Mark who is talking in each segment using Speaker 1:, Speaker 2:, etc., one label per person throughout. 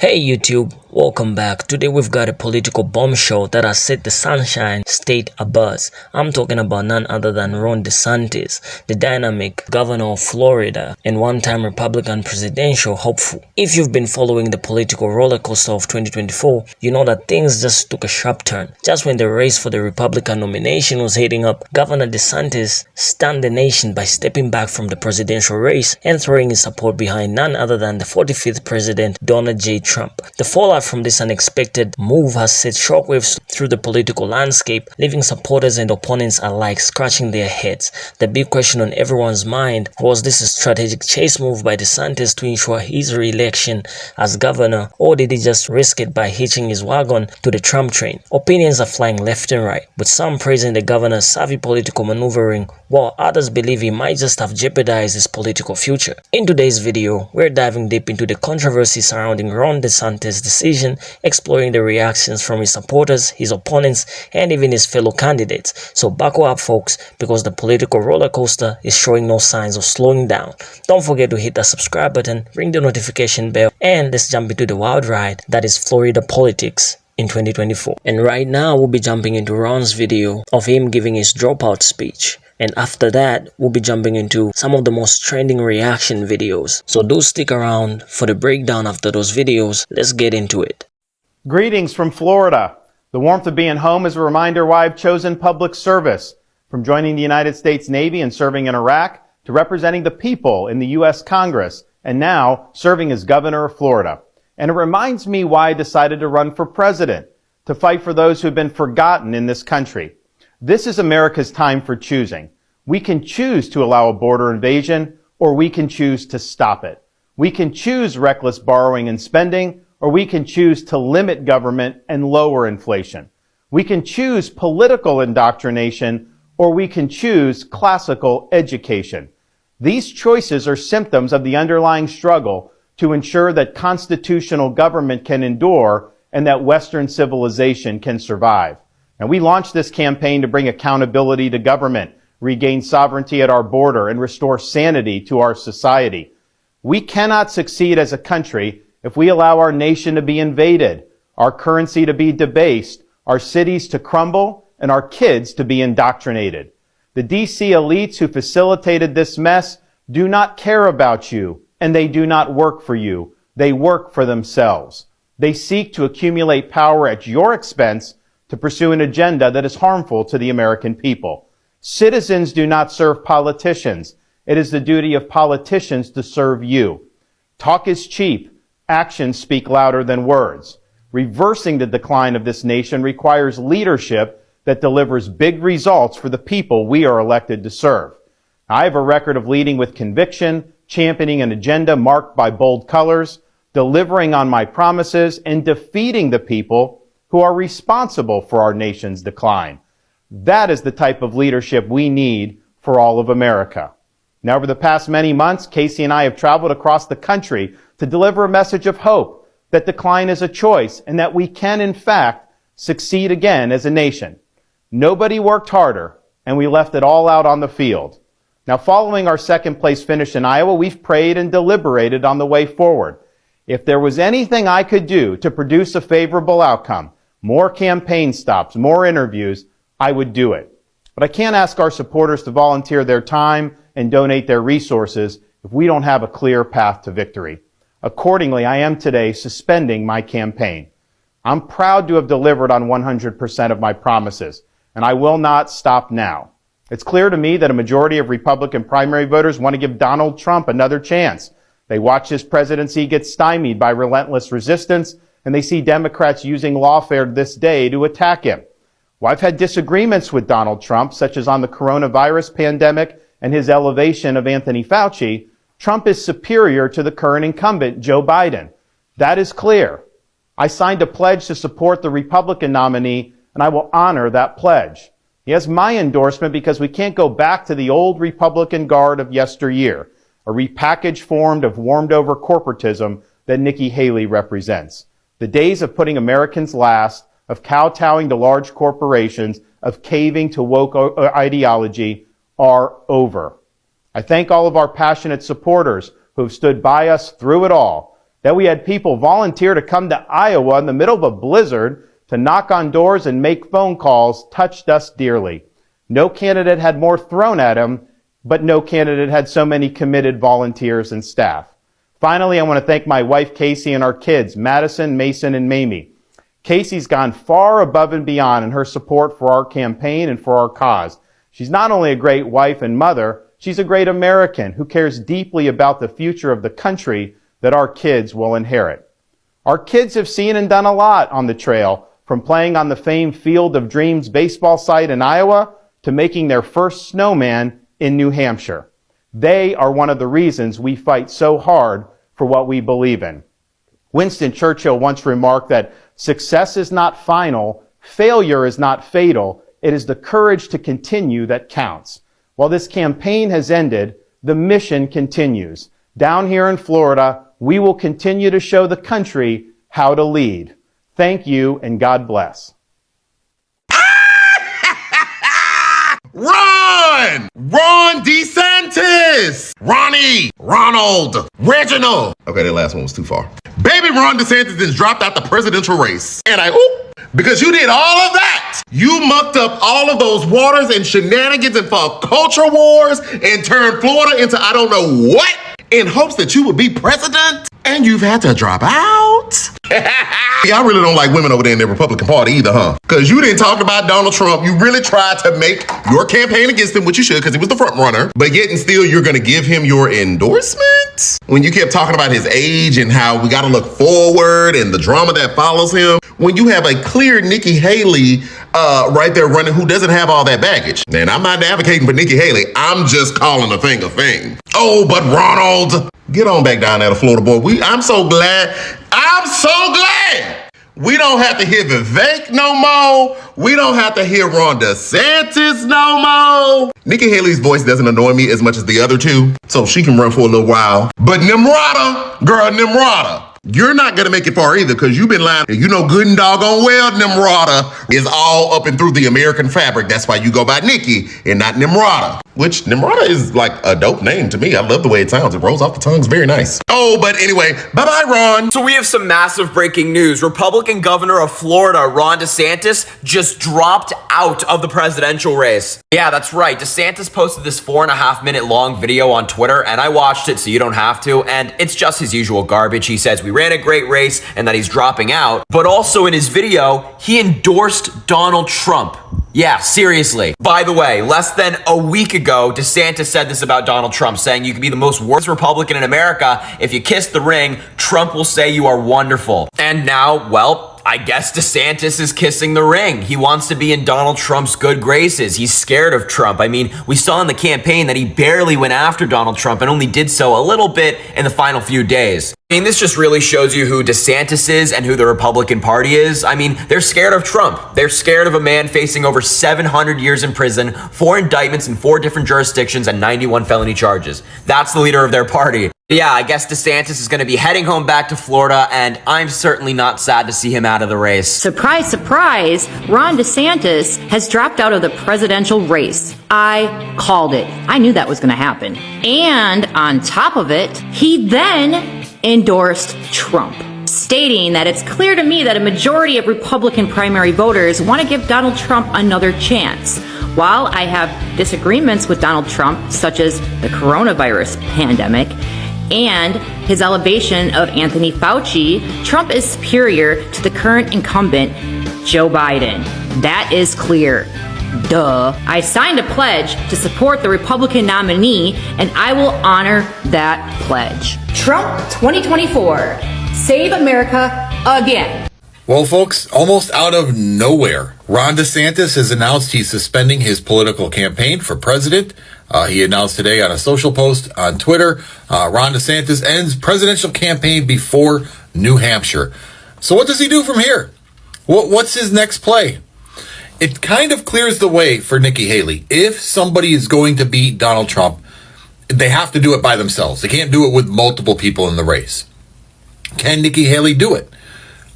Speaker 1: Hey YouTube, welcome back. Today we've got a political bombshell that has set the Sunshine State abuzz. I'm talking about none other than Ron Desantis, the dynamic governor of Florida and one-time Republican presidential hopeful. If you've been following the political roller coaster of 2024, you know that things just took a sharp turn. Just when the race for the Republican nomination was heating up, Governor Desantis stunned the nation by stepping back from the presidential race and throwing his support behind none other than the 45th president, Donald J. Trump. The fallout from this unexpected move has set shockwaves through the political landscape, leaving supporters and opponents alike scratching their heads. The big question on everyone's mind was this a strategic chase move by DeSantis to ensure his re-election as governor, or did he just risk it by hitching his wagon to the Trump train? Opinions are flying left and right, with some praising the governor's savvy political maneuvering, while others believe he might just have jeopardized his political future. In today's video, we're diving deep into the controversy surrounding Ron DeSantis' decision, exploring the reactions from his supporters, his opponents, and even his fellow candidates. So buckle up folks, because the political roller coaster is showing no signs of slowing down. Don't forget to hit that subscribe button, ring the notification bell, and let's jump into the wild ride that is Florida politics in 2024. And right now we'll be jumping into Ron's video of him giving his dropout speech. And after that, we'll be jumping into some of the most trending reaction videos. So do stick around for the breakdown after those videos. Let's get into it.
Speaker 2: Greetings from Florida. The warmth of being home is a reminder why I've chosen public service. From joining the United States Navy and serving in Iraq, to representing the people in the U.S. Congress, and now serving as governor of Florida. And it reminds me why I decided to run for president, to fight for those who have been forgotten in this country. This is America's time for choosing. We can choose to allow a border invasion, or we can choose to stop it. We can choose reckless borrowing and spending, or we can choose to limit government and lower inflation. We can choose political indoctrination, or we can choose classical education. These choices are symptoms of the underlying struggle to ensure that constitutional government can endure and that Western civilization can survive. And we launched this campaign to bring accountability to government, regain sovereignty at our border, and restore sanity to our society. We cannot succeed as a country if we allow our nation to be invaded, our currency to be debased, our cities to crumble, and our kids to be indoctrinated. The DC elites who facilitated this mess do not care about you, and they do not work for you. They work for themselves. They seek to accumulate power at your expense to pursue an agenda that is harmful to the American people. Citizens do not serve politicians. It is the duty of politicians to serve you. Talk is cheap. Actions speak louder than words. Reversing the decline of this nation requires leadership that delivers big results for the people we are elected to serve. I have a record of leading with conviction, championing an agenda marked by bold colors, delivering on my promises, and defeating the people who are responsible for our nation's decline. That is the type of leadership we need for all of America. Now, over the past many months, Casey and I have traveled across the country to deliver a message of hope, that decline is a choice, and that we can, in fact, succeed again as a nation. Nobody worked harder, and we left it all out on the field. Now, following our second place finish in Iowa, we've prayed and deliberated on the way forward. If there was anything I could do to produce a favorable outcome, more campaign stops, more interviews, I would do it. But I can't ask our supporters to volunteer their time and donate their resources if we don't have a clear path to victory. Accordingly, I am today suspending my campaign. I'm proud to have delivered on 100% of my promises, and I will not stop now. It's clear to me that a majority of Republican primary voters want to give Donald Trump another chance. They watch his presidency get stymied by relentless resistance, and they see Democrats using lawfare this day to attack him. Well, I've had disagreements with Donald Trump, such as on the coronavirus pandemic and his elevation of Anthony Fauci. Trump is superior to the current incumbent, Joe Biden. That is clear. I signed a pledge to support the Republican nominee, and I will honor that pledge. He has my endorsement because we can't go back to the old Republican guard of yesteryear, a repackaged form of warmed-over corporatism that Nikki Haley represents. The days of putting Americans last, of kowtowing to large corporations, of caving to woke ideology are over. I thank all of our passionate supporters who have stood by us through it all. that we had people volunteer to come to Iowa in the middle of a blizzard to knock on doors and make phone calls touched us dearly. No candidate had more thrown at him, but no candidate had so many committed volunteers and staff. Finally, I want to thank my wife, Casey, and our kids, Madison, Mason, and Mamie. Casey's gone far above and beyond in her support for our campaign and for our cause. She's not only a great wife and mother, she's a great American who cares deeply about the future of the country that our kids will inherit. Our kids have seen and done a lot on the trail, from playing on the famed Field of Dreams baseball site in Iowa to making their first snowman in New Hampshire. They are one of the reasons we fight so hard for what we believe in. Winston Churchill once remarked that success is not final, failure is not fatal, it is the courage to continue that counts. While this campaign has ended, the mission continues. Down here in Florida, we will continue to show the country how to lead. Thank you, and God bless.
Speaker 3: Run! Ron DeSantis! Ronnie! Ronald! Reginald! Okay, that last one was too far. Baby Ron DeSantis has dropped out the presidential race. And because you did all of that. You mucked up all of those waters and shenanigans and fought culture wars and turned Florida into I don't know what in hopes that you would be president. And you've had to drop out. Y'all really don't like women over there in the Republican Party either, huh? Because you didn't talk about Donald Trump. You really tried to make your campaign against him, which you should, because he was the front runner. But yet and still, you're going to give him your endorsement? When you kept talking about his age and how we got to look forward and the drama that follows him. When you have a clear Nikki Haley right there running who doesn't have all that baggage. And I'm not advocating for Nikki Haley. I'm just calling a thing a thing. Oh, but Ronald, get on back down there to Florida, boy. I'm so glad. We don't have to hear Vivek no more. We don't have to hear Ron DeSantis no more. Nikki Haley's voice doesn't annoy me as much as the other two, so she can run for a little while. But Nimrata, you're not going to make it far either, because you've been lying. You know good and doggone well Nimrata is all up and through the American fabric. That's why you go by Nikki and not Nimrata. Which Nimrata is like a dope name to me. I love the way it sounds. It rolls off the tongue. It's very nice. Oh, but anyway, bye-bye, Ron.
Speaker 4: So we have some massive breaking news. Republican governor of Florida, Ron DeSantis, just dropped out of the presidential race. Yeah, that's right. DeSantis posted this 4.5-minute long video on Twitter, and I watched it so you don't have to, and it's just his usual garbage. He says we ran a great race and that he's dropping out, but also in his video, he endorsed Donald Trump. Yeah, seriously. By the way, less than a week ago, DeSantis said this about Donald Trump, saying you can be the most worst Republican in America. If you kiss the ring, Trump will say you are wonderful. And now, well, I guess DeSantis is kissing the ring. He wants to be in Donald Trump's good graces. He's scared of Trump. I mean, we saw in the campaign that he barely went after Donald Trump and only did so a little bit in the final few days. I mean, this just really shows you who DeSantis is and who the Republican Party is. I mean, they're scared of Trump. They're scared of a man facing over 700 years in prison, 4 indictments in 4 different jurisdictions, and 91 felony charges. That's the leader of their party. Yeah, I guess DeSantis is going to be heading home back to Florida, and I'm certainly not sad to see him out of the race.
Speaker 5: Surprise, surprise, Ron DeSantis has dropped out of the presidential race. I called it. I knew that was going to happen. And on top of it, he then endorsed Trump, stating that it's clear to me that a majority of Republican primary voters want to give Donald Trump another chance. While I have disagreements with Donald Trump, such as the coronavirus pandemic and his elevation of Anthony Fauci, Trump is superior to the current incumbent, Joe Biden. That is clear. Duh. I signed a pledge to support the Republican nominee, and I will honor that pledge. Trump 2024. Save America again.
Speaker 6: Well, folks, almost out of nowhere, Ron DeSantis has announced he's suspending his political campaign for president. He announced today on a social post on Twitter, Ron DeSantis ends presidential campaign before New Hampshire. So what does he do from here? What's his next play? It kind of clears the way for Nikki Haley. If somebody is going to beat Donald Trump, they have to do it by themselves. They can't do it with multiple people in the race. Can Nikki Haley do it?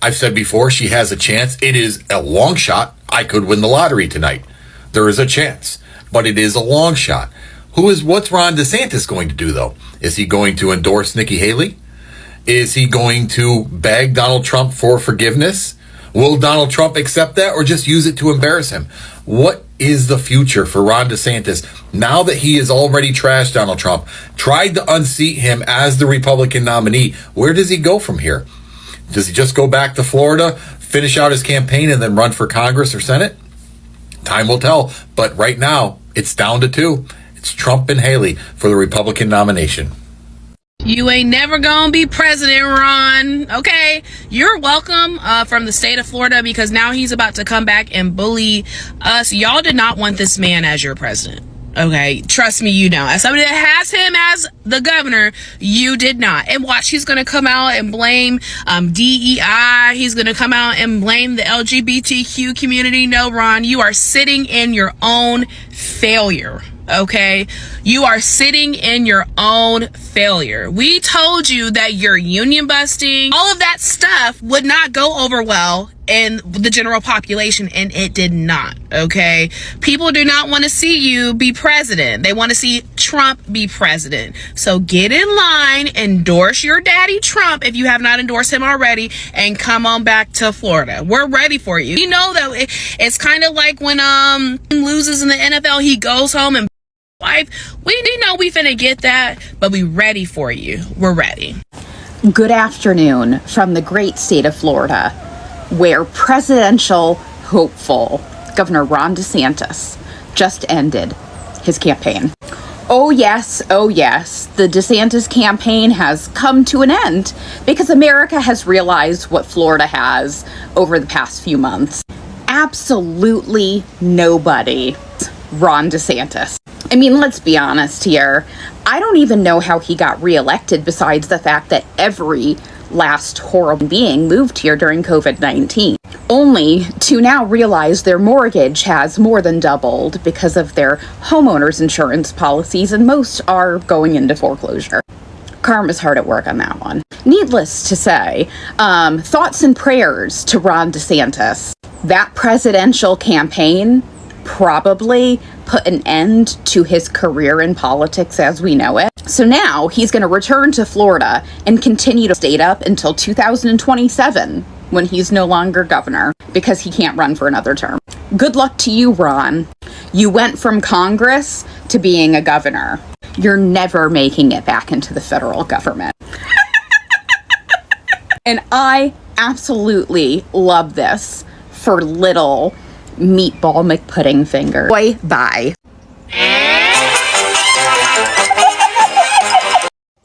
Speaker 6: I've said before, she has a chance. It is a long shot. I could win the lottery tonight. There is a chance, but it is a long shot. What's Ron DeSantis going to do, though? Is he going to endorse Nikki Haley? Is he going to beg Donald Trump for forgiveness? Will Donald Trump accept that or just use it to embarrass him? What is the future for Ron DeSantis now that he has already trashed Donald Trump, tried to unseat him as the Republican nominee? Where does he go from here? Does he just go back to Florida, finish out his campaign, and then run for Congress or Senate? Time will tell. But right now, it's down to two. It's Trump and Haley for the Republican nomination.
Speaker 7: You ain't never gonna be president, Ron. Okay, you're welcome from the state of Florida, because now he's about to come back and bully us. Y'all did not want this man as your president. Okay, trust me, you don't. As somebody that has him as the governor, you did not. And watch, he's going to come out and blame DEI. He's going to come out and blame the LGBTQ community. No, Ron, you are sitting in your own failure. Okay, you are sitting in your own failure. We told you that your union busting, all of that stuff would not go over well in the general population, and it did not. Okay, people do not want to see you be president. They want to see Trump be president. So get in line, endorse your daddy Trump if you have not endorsed him already, and come on back to Florida. We're ready for you. You know that it's kind of like when loses in the NFL, he goes home and wife. We know we finna get that, but we ready for you. We're ready.
Speaker 8: Good afternoon from the great state of Florida, where presidential hopeful Governor Ron DeSantis just ended his campaign. Oh yes, the DeSantis campaign has come to an end because America has realized what Florida has over the past few months. Absolutely nobody. Ron DeSantis. I mean, let's be honest here. I don't even know how he got reelected, besides the fact that every last horrible being moved here during COVID-19. Only to now realize their mortgage has more than doubled because of their homeowners insurance policies, and most are going into foreclosure. Karma's hard at work on that one. Needless to say, thoughts and prayers to Ron DeSantis. That presidential campaign probably put an end to his career in politics as we know it. So now he's going to return to Florida and continue to stay up until 2027 when he's no longer governor, because he can't run for another term. Good luck to you, Ron. You went from Congress to being a governor. You're never making it back into the federal government. And I absolutely love this for little meatball McPudding finger. Boy, bye.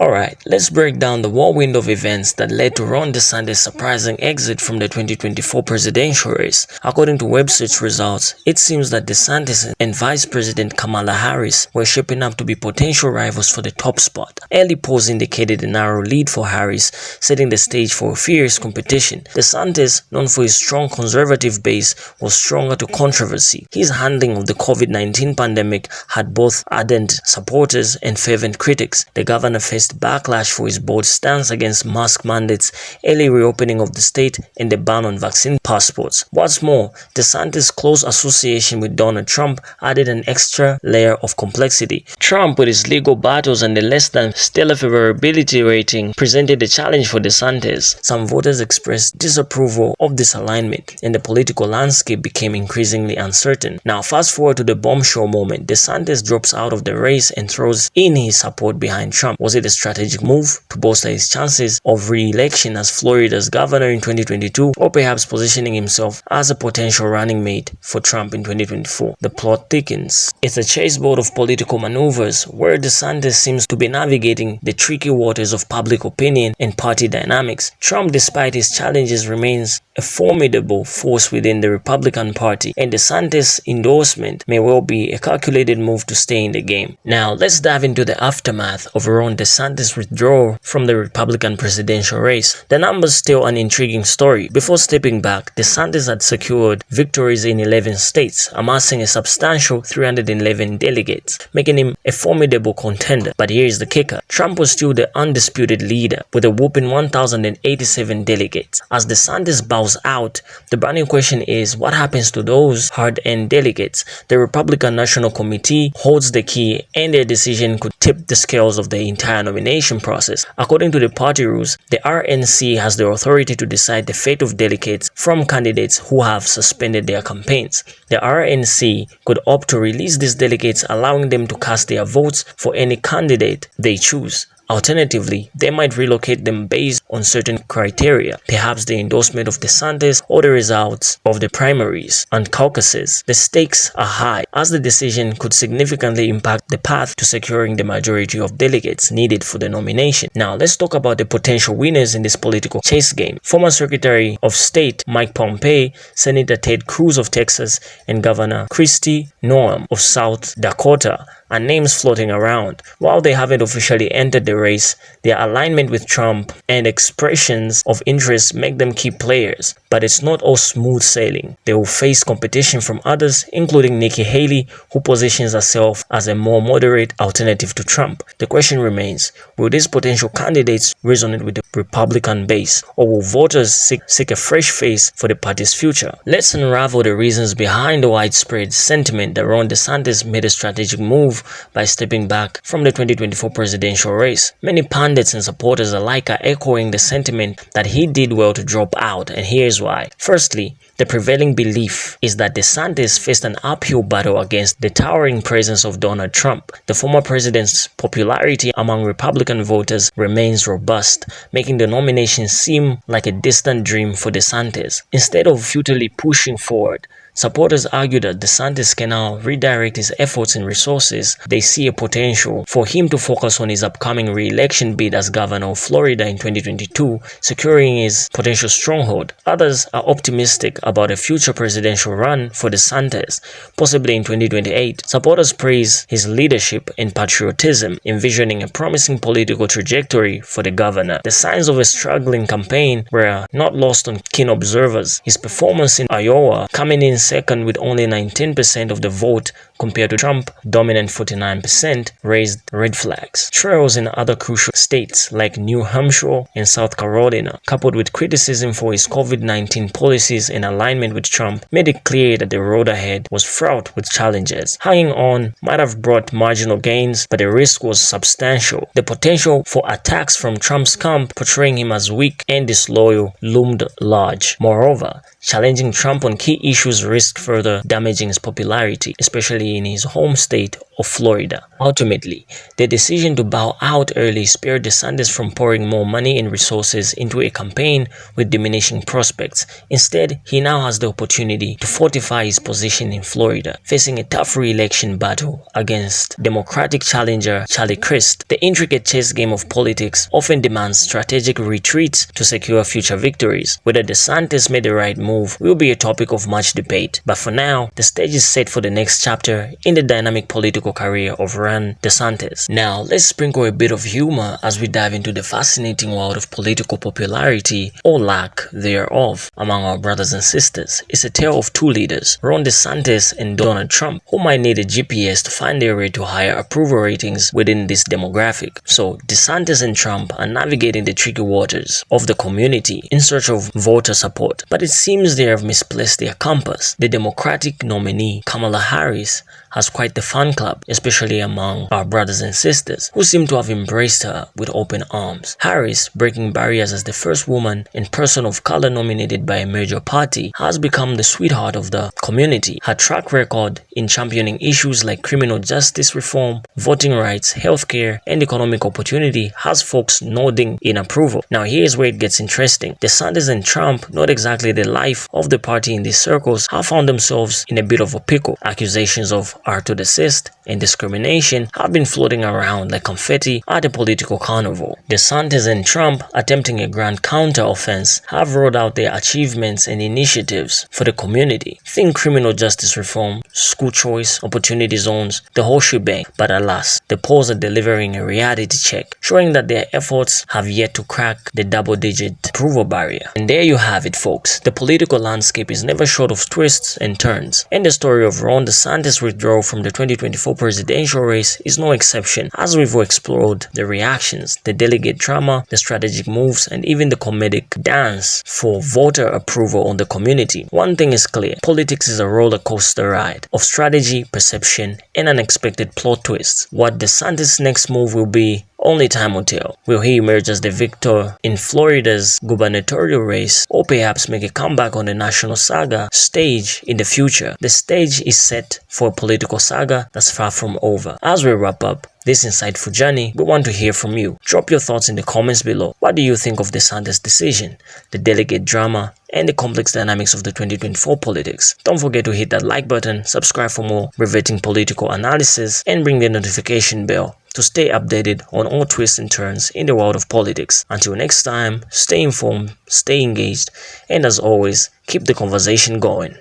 Speaker 1: Alright, let's break down the whirlwind of events that led to Ron DeSantis' surprising exit from the 2024 presidential race. According to web search results, it seems that DeSantis and Vice President Kamala Harris were shaping up to be potential rivals for the top spot. Early polls indicated a narrow lead for Harris, setting the stage for a fierce competition. DeSantis, known for his strong conservative base, was stronger to controversy. His handling of the COVID-19 pandemic had both ardent supporters and fervent critics. The governor faced backlash for his bold stance against mask mandates, early reopening of the state, and the ban on vaccine passports. What's more, DeSantis' close association with Donald Trump added an extra layer of complexity. Trump, with his legal battles and the less than stellar favorability rating, presented a challenge for DeSantis. Some voters expressed disapproval of this alignment, and the political landscape became increasingly uncertain. Now, fast forward to the bombshell moment. DeSantis drops out of the race and throws in his support behind Trump. Was it a strategic move to bolster his chances of re-election as Florida's governor in 2022, or perhaps positioning himself as a potential running mate for Trump in 2024? The plot thickens. It's a chessboard of political maneuvers where DeSantis seems to be navigating the tricky waters of public opinion and party dynamics. Trump, despite his challenges, remains a formidable force within the Republican Party, and DeSantis' endorsement may well be a calculated move to stay in the game. Now, let's dive into the aftermath of Ron DeSantis' withdrawal from the Republican presidential race. The numbers tell an intriguing story. Before stepping back, DeSantis had secured victories in 11 states, amassing a substantial 311 delegates, making him a formidable contender. But here's the kicker. Trump was still the undisputed leader with a whopping 1,087 delegates. As DeSantis bows out, the burning question is, what happens to those hard-earned delegates? The Republican National Committee holds the key, and their decision could tip the scales of the entire nomination nomination process. According to the party rules, the RNC has the authority to decide the fate of delegates from candidates who have suspended their campaigns. The RNC could opt to release these delegates, allowing them to cast their votes for any candidate they choose. Alternatively, they might relocate them based on certain criteria, perhaps the endorsement of Desantis or the results of the primaries and caucuses. The stakes are high, as the decision could significantly impact the path to securing the majority of delegates needed for the nomination. Now, let's talk about the potential winners in this political chess game. Former Secretary of State Mike Pompeo, Senator Ted Cruz of Texas, and Governor Kristi Noem of South Dakota are names floating around. While they haven't officially entered the race, their alignment with Trump and expressions of interest make them key players. But it's not all smooth sailing. They will face competition from others, including Nikki Haley, who positions herself as a more moderate alternative to Trump. The question remains, will these potential candidates resonate with the Republican base, or will voters seek a fresh face for the party's future? Let's unravel the reasons behind the widespread sentiment that Ron DeSantis made a strategic move by stepping back from the 2024 presidential race. Many pundits and supporters alike are echoing the sentiment that he did well to drop out, and here's why. Firstly, the prevailing belief is that DeSantis faced an uphill battle against the towering presence of Donald Trump. The former president's popularity among Republican voters remains robust, making the nomination seem like a distant dream for DeSantis. Instead of futilely pushing forward, supporters argue that DeSantis can now redirect his efforts and resources. They see a potential for him to focus on his upcoming re-election bid as governor of Florida in 2022, securing his potential stronghold. Others are optimistic about a future presidential run for DeSantis, possibly in 2028. Supporters praise his leadership and patriotism, envisioning a promising political trajectory for the governor. The signs of a struggling campaign were not lost on keen observers. His performance in Iowa, coming in second with only 19% of the vote compared to Trump's dominant 49%, raised red flags. Trials in other crucial states like New Hampshire and South Carolina, coupled with criticism for his COVID-19 policies and alignment with Trump, made it clear that the road ahead was fraught with challenges. Hanging on might have brought marginal gains, but the risk was substantial. The potential for attacks from Trump's camp portraying him as weak and disloyal loomed large. Moreover, challenging Trump on key issues risked further damaging his popularity, especially in his home state of Florida. Ultimately, the decision to bow out early spared DeSantis from pouring more money and resources into a campaign with diminishing prospects. Instead, he now has the opportunity to fortify his position in Florida, facing a tough re-election battle against Democratic challenger Charlie Crist. The intricate chess game of politics often demands strategic retreats to secure future victories. Whether DeSantis made the right move will be a topic of much debate, but for now, the stage is set for the next chapter in the dynamic political career of Ron DeSantis. Now, let's sprinkle a bit of humor as we dive into the fascinating world of political popularity, or lack thereof, among our brothers and sisters. It's a tale of two leaders, Ron DeSantis and Donald Trump, who might need a GPS to find their way to higher approval ratings within this demographic. So, DeSantis and Trump are navigating the tricky waters of the community in search of voter support, but it seems they have misplaced their compass. The Democratic nominee, Kamala Harris, has quite the fan club, especially among our brothers and sisters, who seem to have embraced her with open arms. Harris, breaking barriers as the first woman and person of color nominated by a major party, has become the sweetheart of the community. Her track record in championing issues like criminal justice reform, voting rights, healthcare, and economic opportunity has folks nodding in approval. Now here's where it gets interesting. DeSantis and Trump, not exactly the life of the party in these circles, have found themselves in a bit of a pickle. Accusations of artodicist and discrimination have been floating around like confetti at a political carnival. DeSantis and Trump, attempting a grand counter-offense, have rolled out their achievements and initiatives for the community. Think criminal justice reform, school choice, opportunity zones, the whole shebang. But alas, the polls are delivering a reality check, showing that their efforts have yet to crack the double-digit approval barrier. And there you have it, folks. The political landscape is never short of twists and turns, and the story of Ron DeSantis' withdrawal from the 2024 2024 presidential race is no exception, as we've explored the reactions, the delegate drama, the strategic moves, and even the comedic dance for voter approval on the community. One thing is clear: politics is a roller coaster ride of strategy, perception, and unexpected plot twists. What Desantis' next move will be, only time will tell. Will he emerge as the victor in Florida's gubernatorial race, or perhaps make a comeback on the national saga stage in the future? The stage is set for a political saga that's far from over. As we wrap up this insightful journey, we want to hear from you. Drop your thoughts in the comments below. What do you think of Desantis' decision, the delegate drama, and the complex dynamics of the 2024 politics? Don't forget to hit that like button, subscribe for more riveting political analysis, and ring the notification bell to stay updated on all twists and turns in the world of politics. Until next time, stay informed, stay engaged, and as always, keep the conversation going.